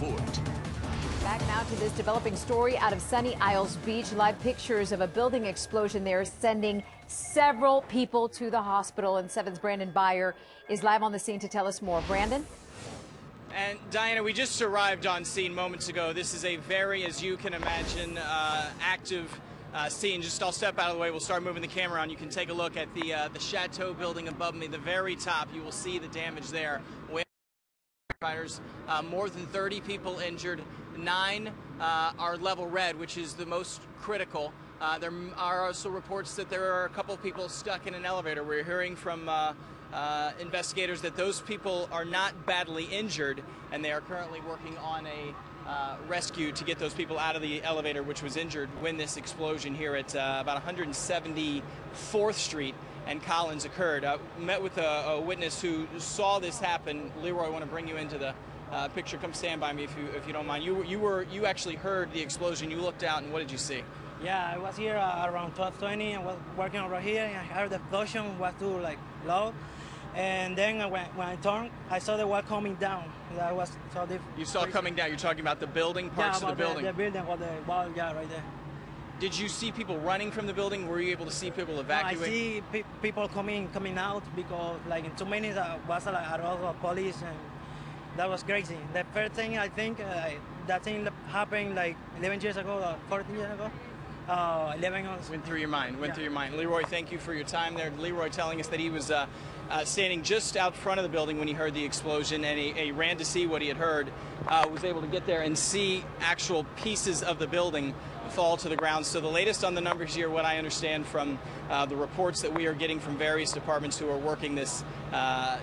report. Back now to this developing story out of Sunny Isles Beach. Live pictures of a building explosion there sending several people to the hospital. And 7's Brandon Beyer is live on the scene to tell us more. Brandon? And Diana, we just arrived on scene moments ago. This is a very, as you can imagine, active scene. I'll step out of the way. We'll start moving the camera on. You can take a look at the Chateau building above me. The very top, you will see the damage there. More than 30 people injured. 9 are level red, which is the most critical. There are also reports that there are a couple of people stuck in an elevator. We're hearing from investigators that those people are not badly injured, and they are currently working on a rescue to get those people out of the elevator, which was injured when this explosion here at about 174th Street and Collins occurred. Met with a witness who saw this happen. Leroy, I want to bring you into the picture. Come stand by me if you don't mind. You actually heard the explosion. You looked out, and what did you see? Yeah, I was here around 12:20 and was working over here, and I heard the explosion was too loud. And then when I turned, I saw the wall coming down. That was so different. You saw it coming down. You're talking about the building, parts of the building. The building or the wall, yeah, right there. Did you see people running from the building? Were you able to see people evacuate? No, I see people coming out because like in 2 minutes was a lot of police, and that was crazy. The first thing I think that thing happened like 11 years ago, or 14 years ago. 11 months. Went through your mind. Through your mind. Leroy, thank you for your time there. Leroy telling us that he was standing just out front of the building when he heard the explosion, and he ran to see what he had heard. Was able to get there and see actual pieces of the building fall to the ground. So the latest on the numbers here, what I understand from the reports that we are getting from various departments who are working this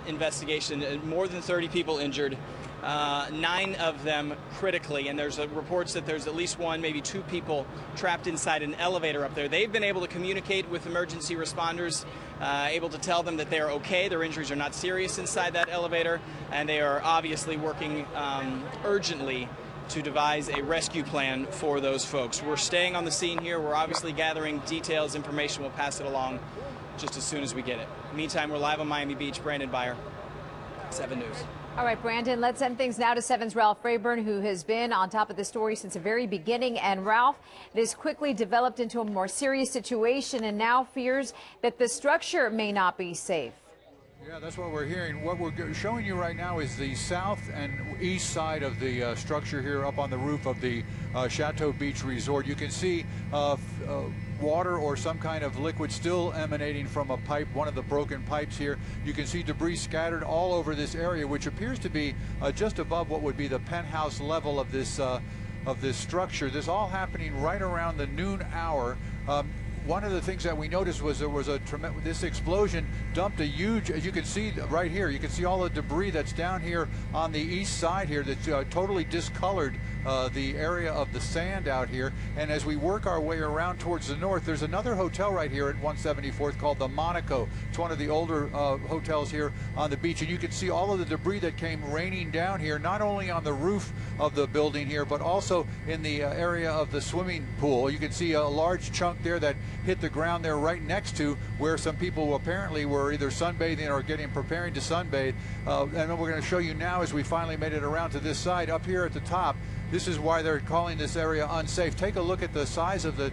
investigation, more than 30 people injured. 9 of them critically, and there's reports that there's at least 1, maybe 2 people trapped inside an elevator up there. They've been able to communicate with emergency responders, able to tell them that they are okay, their injuries are not serious inside that elevator, and they are obviously working urgently to devise a rescue plan for those folks. We're staying on the scene here. We're obviously gathering details, information. We'll pass it along just as soon as we get it. Meantime, we're live on Miami Beach. Brandon Beyer, 7 News. All right, Brandon, let's send things now to 7's Ralph Rayburn, who has been on top of the story since the very beginning. And Ralph, this quickly developed into a more serious situation and now fears that the structure may not be safe. Yeah, that's what we're hearing. What we're showing you right now is the south and east side of the structure here up on the roof of the Chateau Beach Resort. You can see water or some kind of liquid still emanating from a pipe, one of the broken pipes here. You can see debris scattered all over this area, which appears to be just above what would be the penthouse level of this structure. This all happening right around the noon hour. One of the things that we noticed was there was this explosion dumped a huge, as you can see right here, you can see all the debris that's down here on the east side here that's totally discolored the area of the sand out here. And as we work our way around towards the north, there's another hotel right here at 174th called the Monaco. It's one of the older hotels here on the beach, and you can see all of the debris that came raining down here, not only on the roof of the building here, but also in the area of the swimming pool. You can see a large chunk there that hit the ground there right next to where some people apparently were either sunbathing or preparing to sunbathe. And then we're going to show you now, as we finally made it around to this side up here at the top. This is why they're calling this area unsafe. Take a look at the size of the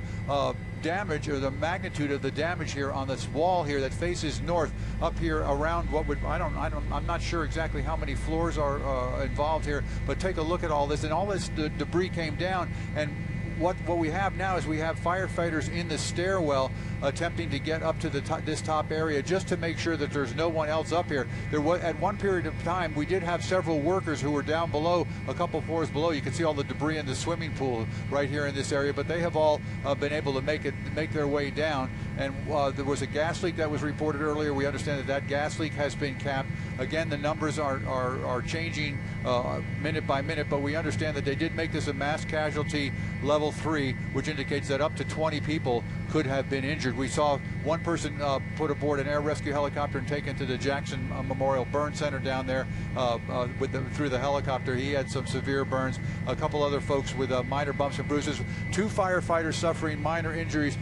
damage, or the magnitude of the damage here on this wall here that faces north up here around what would, I'm not sure exactly how many floors are involved here, but take a look at all this, and all this debris came down. And what we have now is we have firefighters in the stairwell attempting to get up to this top area just to make sure that there's no one else up here. There was, at one period of time, we did have several workers who were down below, a couple floors below. You can see all the debris in the swimming pool right here in this area, but they have all been able to make their way down. And there was a gas leak that was reported earlier. We understand that gas leak has been capped. Again, the numbers are changing minute by minute, but we understand that they did make this a mass casualty level 3, which indicates that up to 20 people could have been injured. We saw one person put aboard an air rescue helicopter and taken to the Jackson Memorial Burn Center down there through the helicopter. He had some severe burns. A couple other folks with minor bumps and bruises. 2 firefighters suffering minor injuries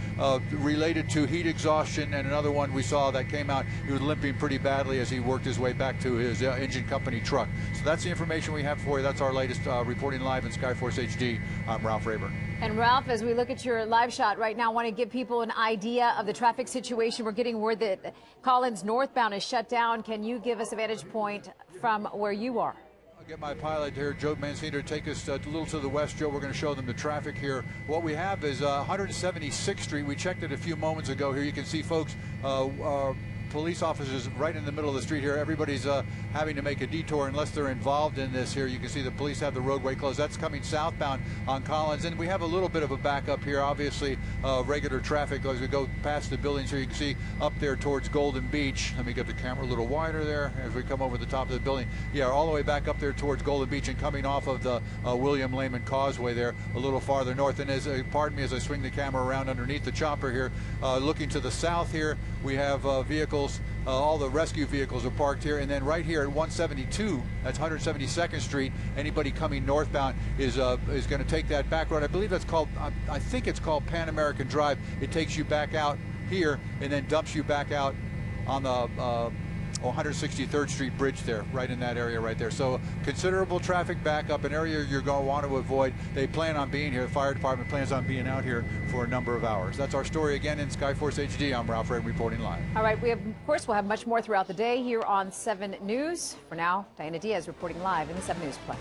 related to heat exhaustion, and another one we saw that came out. He was limping pretty badly as he worked his way back to his engine company truck. So that's the information we have for you. That's our latest reporting live in Skyforce HD. I'm Ralph Rayburn. And Ralph, as we look at your live shot right now, I want to give people an idea of the traffic situation. We're getting word that Collins northbound is shut down. Can you give us a vantage point from where you are? I'll get my pilot here, Joe Mancini, to take us a little to the west. Joe, we're going to show them the traffic here. What we have is 176th Street. We checked it a few moments ago. Here you can see folks, police officers right in the middle of the street here. Everybody's having to make a detour unless they're involved in this here. You can see the police have the roadway closed. That's coming southbound on Collins. And we have a little bit of a backup here. Obviously, regular traffic as we go past the buildings here. You can see up there towards Golden Beach. Let me get the camera a little wider there as we come over the top of the building. Yeah, all the way back up there towards Golden Beach and coming off of the William Lehman Causeway there a little farther north. And as pardon me as I swing the camera around underneath the chopper here, looking to the south here, we have vehicles. All the rescue vehicles are parked here, and then right here at 172, that's 172nd Street, anybody coming northbound is going to take that back road. I believe that's called, I think it's called Pan American Drive. It takes you back out here and then dumps you back out on the 163rd Street bridge there, right in that area right there. So considerable traffic backup, an area you're going to want to avoid. They plan on being here. The fire department plans on being out here for a number of hours. That's our story again in Skyforce HD. I'm Ralph Rayburn reporting live. All right, of course, we'll have much more throughout the day here on 7 News. For now, Diana Diaz reporting live in the 7 News Plex.